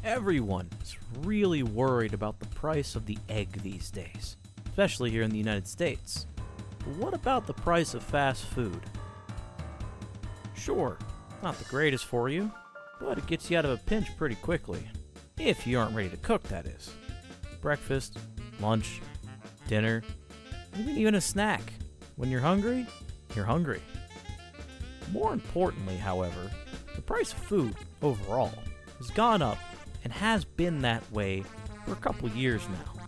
Everyone is really worried about the price of the egg these days, especially here in the United States. But what about the price of fast food? Sure, not the greatest for you, but it gets you out of a pinch pretty quickly. If you aren't ready to cook, that is. Breakfast, lunch, dinner, maybe even a snack. When you're hungry, you're hungry. More importantly, however, the price of food overall has gone up and has been that way for a couple years now.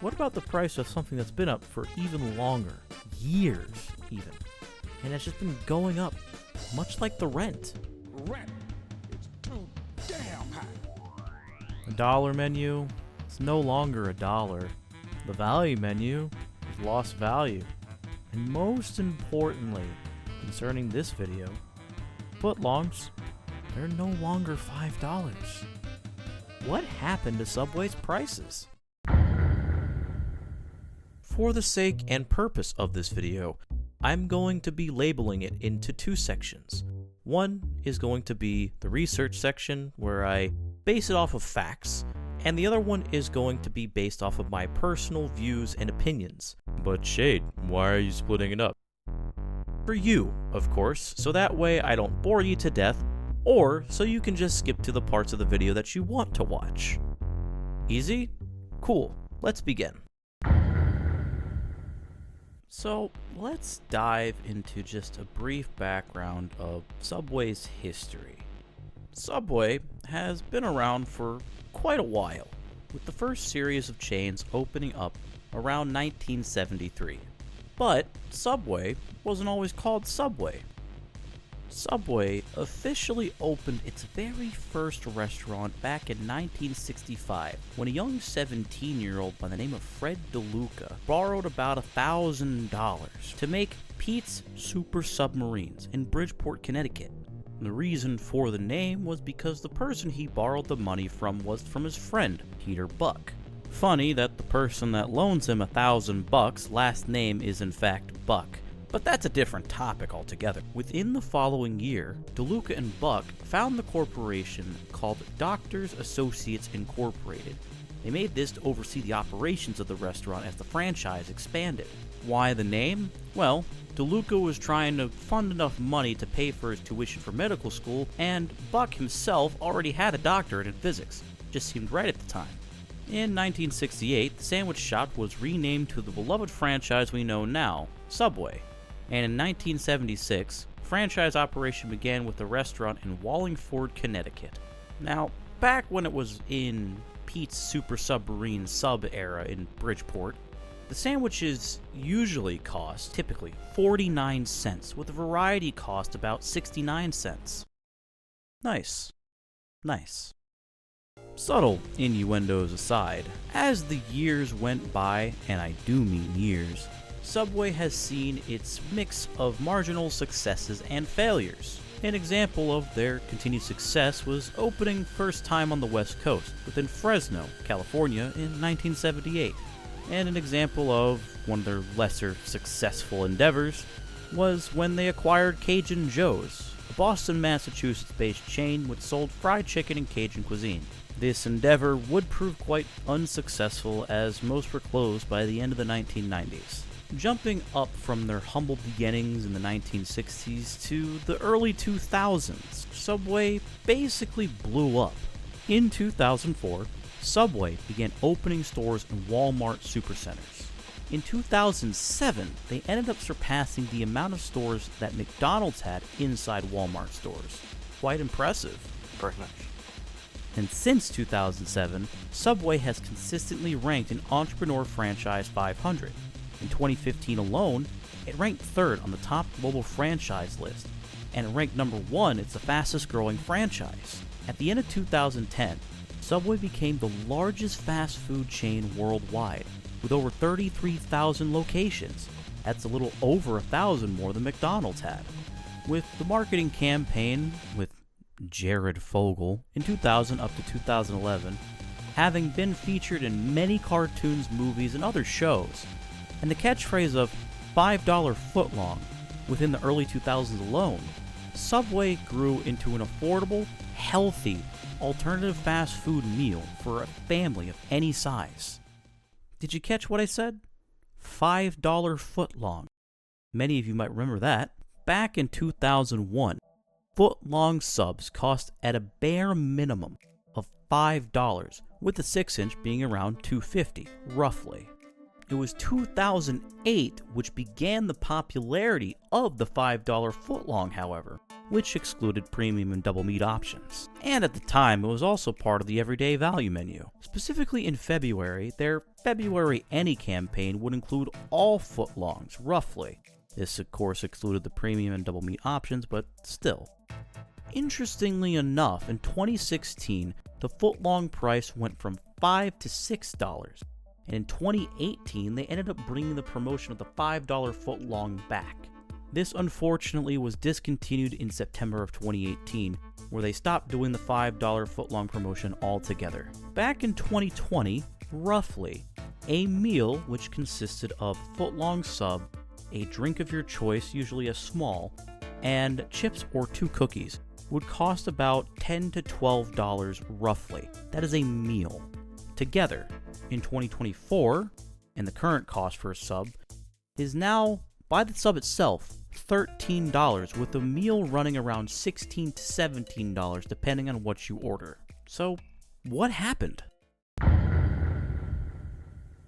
What about the price of something that's been up for even longer, years even, and has just been going up, much like the rent? Rent is too damn high. The dollar menu is no longer a dollar. The value menu has lost value. And most importantly, concerning this video, footlongs, they're no longer $5. What happened to Subway's prices? For the sake and purpose of this video, I'm going to be labeling it into two sections. One is going to be the research section, where I base it off of facts, and the other one is going to be based off of my personal views and opinions. But Shade, why are you splitting it up? For you, of course, so that way I don't bore you to death, or so you can just skip to the parts of the video that you want to watch. Easy? Cool, let's begin. So, let's dive into just a brief background of Subway's history. Subway has been around for quite a while, with the first series of chains opening up around 1973. But Subway wasn't always called Subway. Subway officially opened its very first restaurant back in 1965 when a young 17-year-old by the name of Fred DeLuca borrowed about $1,000 to make Pete's Super Submarines in Bridgeport, Connecticut. The reason for the name was because the person he borrowed the money from was from his friend, Peter Buck. Funny that the person that loans him $1,000 last name is in fact Buck. But that's a different topic altogether. Within the following year, DeLuca and Buck found the corporation called Doctors Associates Incorporated. They made this to oversee the operations of the restaurant as the franchise expanded. Why the name? Well, DeLuca was trying to fund enough money to pay for his tuition for medical school, and Buck himself already had a doctorate in physics. Just seemed right at the time. In 1968, the sandwich shop was renamed to the beloved franchise we know now, Subway. And in 1976, franchise operation began with a restaurant in Wallingford, Connecticut. Now, back when it was in Pete's Super Submarine sub era in Bridgeport, the sandwiches usually cost, typically, 49 cents, with a variety cost about 69 cents. Nice. Nice. Subtle innuendos aside, as the years went by, and I do mean years, Subway has seen its mix of marginal successes and failures. An example of their continued success was opening first time on the West Coast, within Fresno, California in 1978. And an example of one of their lesser successful endeavors was when they acquired Cajun Joe's, a Boston, Massachusetts-based chain which sold fried chicken and Cajun cuisine. This endeavor would prove quite unsuccessful, as most were closed by the end of the 1990s. Jumping up from their humble beginnings in the 1960s to the early 2000s, Subway basically blew up. In 2004, Subway began opening stores in Walmart supercenters. In 2007, they ended up surpassing the amount of stores that McDonald's had inside Walmart stores. Quite impressive. Very nice. And since 2007, Subway has consistently ranked in Entrepreneur Franchise 500. In 2015 alone, it ranked third on the top global franchise list, and it ranked number 1 as the fastest growing franchise. At the end of 2010, Subway became the largest fast food chain worldwide, with over 33,000 locations. That's a little over 1,000 more than McDonald's had. With the marketing campaign with Jared Fogle in 2000 up to 2011, having been featured in many cartoons, movies, and other shows, and the catchphrase of $5 footlong within the early 2000s alone, Subway grew into an affordable, healthy, alternative fast food meal for a family of any size. Did you catch what I said? $5 footlong. Many of you might remember that. Back in 2001, footlong subs cost at a bare minimum of $5, with the 6-inch being around $2.50, roughly. It was 2008 which began the popularity of the $5 footlong, however, which excluded premium and double meat options. And at the time, it was also part of the everyday value menu. Specifically in February, their February Any campaign would include all footlongs, roughly. This, of course, excluded the premium and double meat options, but still. Interestingly enough, in 2016, the footlong price went from $5 to $6. And in 2018, they ended up bringing the promotion of the $5 footlong back. This unfortunately was discontinued in September of 2018, where they stopped doing the $5 footlong promotion altogether. Back in 2020, roughly, a meal which consisted of footlong sub, a drink of your choice, usually a small, and chips or 2 cookies would cost about $10 to $12 roughly. That is a meal. Together, in 2024, and the current cost for a sub is now, by the sub itself, $13, with the meal running around $16 to $17 depending on what you order. So, what happened?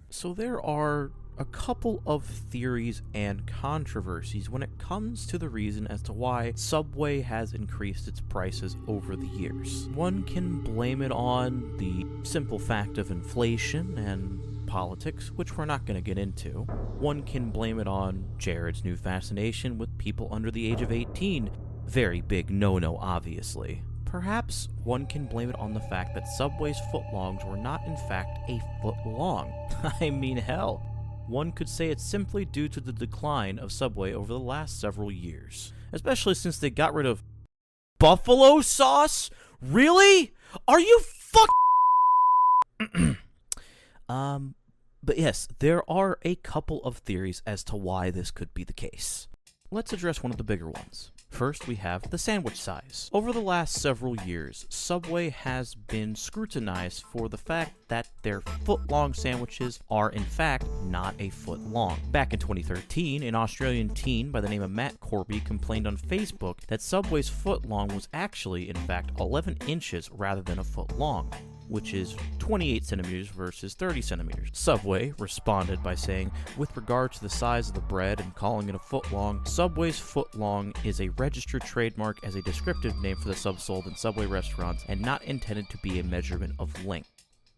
So there are a couple of theories and controversies when it comes to the reason as to why Subway has increased its prices over the years. One can blame it on the simple fact of inflation and politics, which we're not going to get into. One can blame it on Jared's new fascination with people under the age of 18. Very big no-no, obviously. Perhaps one can blame it on the fact that Subway's footlongs were not in fact a foot long. I mean, hell. One could say it's simply due to the decline of Subway over the last several years. Especially since they got rid of buffalo sauce? Really? Are you But yes, there are a couple of theories as to why this could be the case. Let's address one of the bigger ones. First, we have the sandwich size. Over the last several years, Subway has been scrutinized for the fact that their foot-long sandwiches are in fact not a foot long. Back in 2013, an Australian teen by the name of Matt Corby complained on Facebook that Subway's foot-long was actually in fact 11 inches rather than a foot long, which is 28 centimeters versus 30 centimeters. Subway responded by saying, with regard to the size of the bread and calling it a foot long, Subway's foot long is a registered trademark as a descriptive name for the sub sold in Subway restaurants and not intended to be a measurement of length.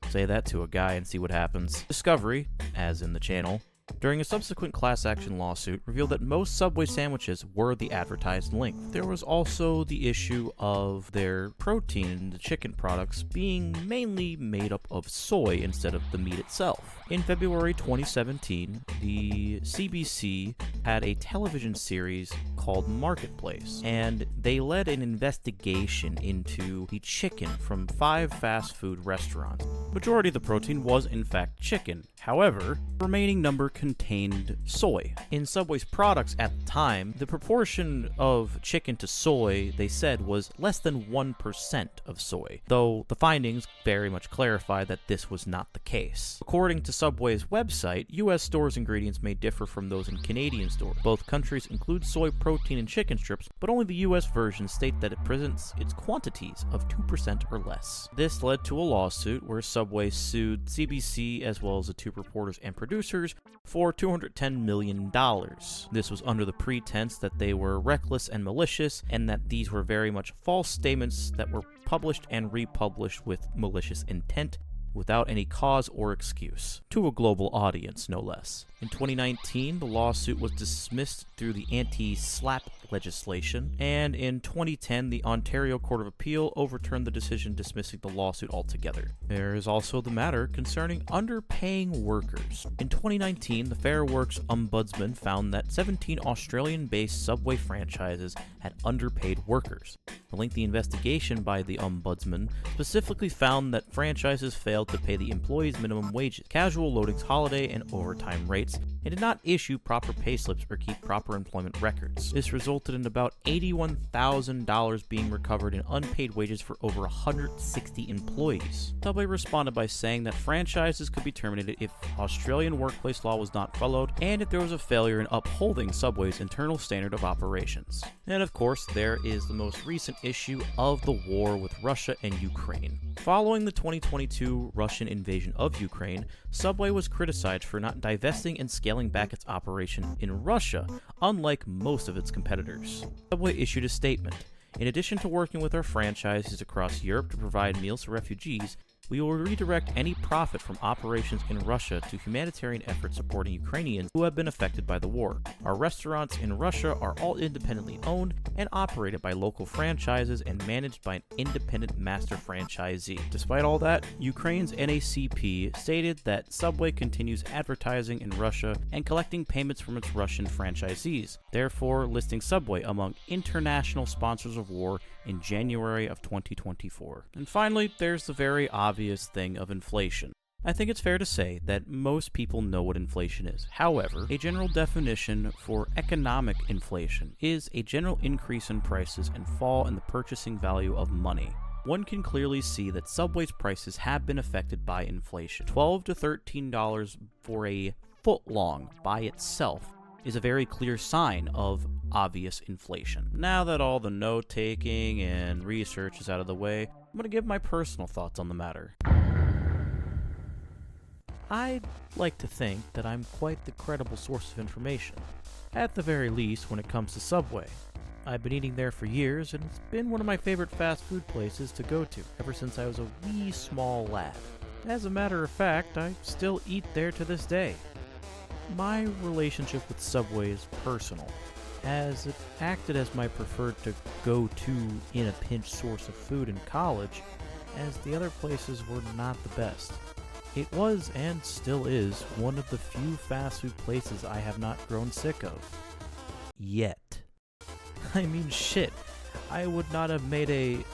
Say that to a guy and see what happens. Discovery, as in the channel, during a subsequent class action lawsuit, revealed that most Subway sandwiches were the advertised length. There was also the issue of their protein in the chicken products being mainly made up of soy instead of the meat itself. In February 2017, the CBC had a television series called Marketplace, and they led an investigation into the chicken from 5 fast food restaurants. Majority of the protein was in fact chicken. However, the remaining number contained soy. In Subway's products at the time, the proportion of chicken to soy, they said, was less than 1% of soy, though the findings very much clarify that this was not the case. According to Subway's website, US stores' ingredients may differ from those in Canadian stores. Both countries include soy protein in chicken strips, but only the US version state that it presents its quantities of 2% or less. This led to a lawsuit where Subway sued CBC as well as the 2 reporters and producers for $210 million. This was under the pretense that they were reckless and malicious, and that these were very much false statements that were published and republished with malicious intent, without any cause or excuse, to a global audience, no less. In 2019, the lawsuit was dismissed through the anti-SLAPP legislation, and in 2010, the Ontario Court of Appeal overturned the decision dismissing the lawsuit altogether. There is also the matter concerning underpaying workers. In 2019, the Fair Works Ombudsman found that 17 Australian-based Subway franchises had underpaid workers. The lengthy investigation by the Ombudsman specifically found that franchises failed to pay the employees' minimum wages, casual loadings, holiday and overtime rates, and did not issue proper payslips or keep proper employment records. This resulted in about $81,000 being recovered in unpaid wages for over 160 employees. Subway responded by saying that franchises could be terminated if Australian workplace law was not followed and if there was a failure in upholding Subway's internal standard of operations. And of course, there is the most recent issue of the war with Russia and Ukraine. Following the 2022 Russian invasion of Ukraine, Subway was criticized for not divesting and scaling back its operation in Russia, unlike most of its competitors. Subway issued a statement. In addition to working with our franchises across Europe to provide meals for refugees, we will redirect any profit from operations in Russia to humanitarian efforts supporting Ukrainians who have been affected by the war. Our restaurants in Russia are all independently owned and operated by local franchises and managed by an independent master franchisee. Despite all that, Ukraine's NACP stated that Subway continues advertising in Russia and collecting payments from its Russian franchisees, therefore listing Subway among international sponsors of war in January of 2024. And finally, there's the very obvious thing of inflation. I think it's fair to say that most people know what inflation is. However, a general definition for economic inflation is a general increase in prices and fall in the purchasing value of money. One can clearly see that Subway's prices have been affected by inflation. $12 to $13 for a footlong by itself is a very clear sign of obvious inflation. Now that all the note-taking and research is out of the way, I'm going to give my personal thoughts on the matter. I'd like to think that I'm quite the credible source of information, at the very least when it comes to Subway. I've been eating there for years, and it's been one of my favorite fast food places to go to ever since I was a wee small lad. As a matter of fact, I still eat there to this day. My relationship with Subway is personal, as it acted as my preferred to go-to in a pinch source of food in college, as the other places were not the best. It was, and still is, one of the few fast food places I have not grown sick of. Yet. I mean, shit, I would not have made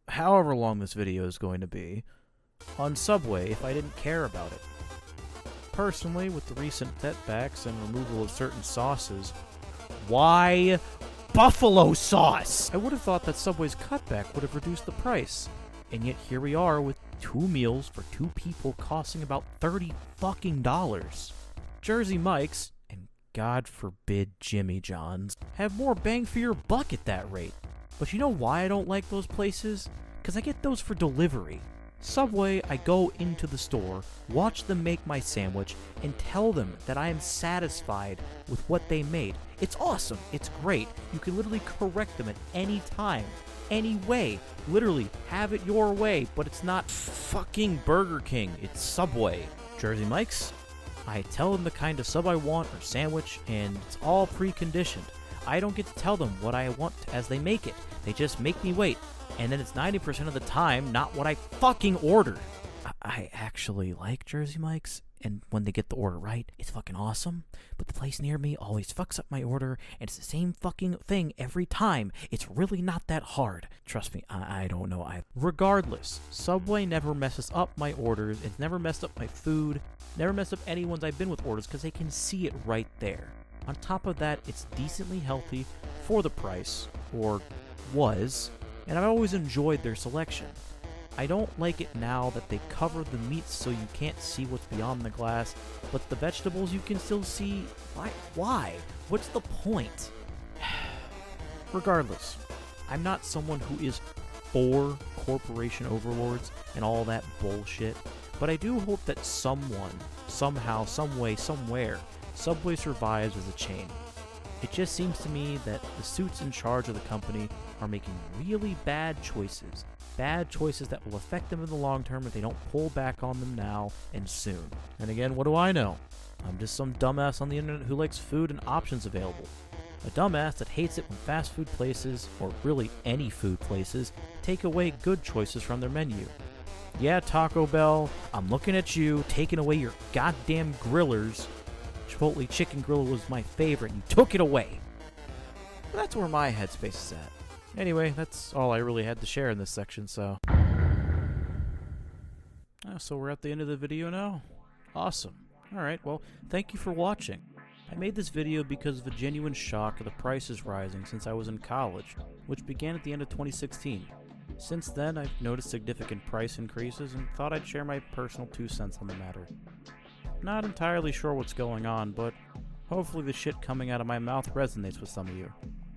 however long this video is going to be, on Subway if I didn't care about it. Personally, with the recent setbacks and removal of certain sauces, why buffalo sauce? I would have thought that Subway's cutback would have reduced the price, and yet here we are with 2 meals for 2 people costing about $30 fucking dollars. Jersey Mike's, and God forbid Jimmy John's, have more bang for your buck at that rate. But you know why I don't like those places? Because I get those for delivery. Subway, I go into the store, watch them make my sandwich, and tell them that I am satisfied with what they made. It's awesome. It's great. You can literally correct them at any time, any way. Literally, have it your way, but it's not fucking Burger King. It's Subway. Jersey Mike's, I tell them the kind of sub I want or sandwich, and it's all preconditioned. I don't get to tell them what I want as they make it. They just make me wait. And then it's 90% of the time not what I fucking ordered. I actually like Jersey Mike's, and when they get the order right, it's fucking awesome. But the place near me always fucks up my order, and it's the same fucking thing every time. It's really not that hard. Trust me, I don't know. Regardless, Subway never messes up my orders. It's never messed up my food. Never messed up anyone's I've been with orders because they can see it right there. On top of that, it's decently healthy for the price, or was, and I've always enjoyed their selection. I don't like it now that they cover the meats so you can't see what's beyond the glass, but the vegetables you can still see. Why? What's the point? Regardless, I'm not someone who is for corporation overlords and all that bullshit, but I do hope that someone, somehow, someway, somewhere, Subway survives as a chain. It just seems to me that the suits in charge of the company are making really bad choices that will affect them in the long term if they don't pull back on them now and soon. And again, what do I know? I'm just some dumbass on the internet who likes food and options available. A dumbass that hates it when fast food places, or really any food places, take away good choices from their menu. Yeah, Taco Bell, I'm looking at you, taking away your goddamn grillers. Chipotle chicken grill was my favorite, and you took it away. But that's where my headspace is at. Anyway, that's all I really had to share in this section, so... So we're at the end of the video now? Awesome. Alright, well, thank you for watching. I made this video because of a genuine shock of the prices rising since I was in college, which began at the end of 2016. Since then, I've noticed significant price increases and thought I'd share my personal 2 cents on the matter. Not entirely sure what's going on, but hopefully the shit coming out of my mouth resonates with some of you.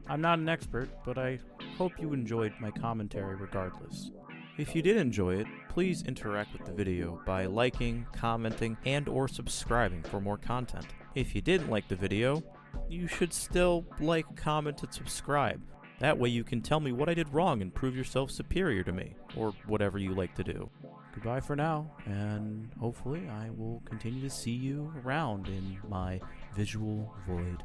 I'm not an expert, but I hope you enjoyed my commentary regardless. If you did enjoy it, please interact with the video by liking, commenting, and/or subscribing for more content. If you didn't like the video, you should still like, comment, and subscribe. That way you can tell me what I did wrong and prove yourself superior to me, or whatever you like to do. Goodbye for now, and hopefully I will continue to see you around in my visual void.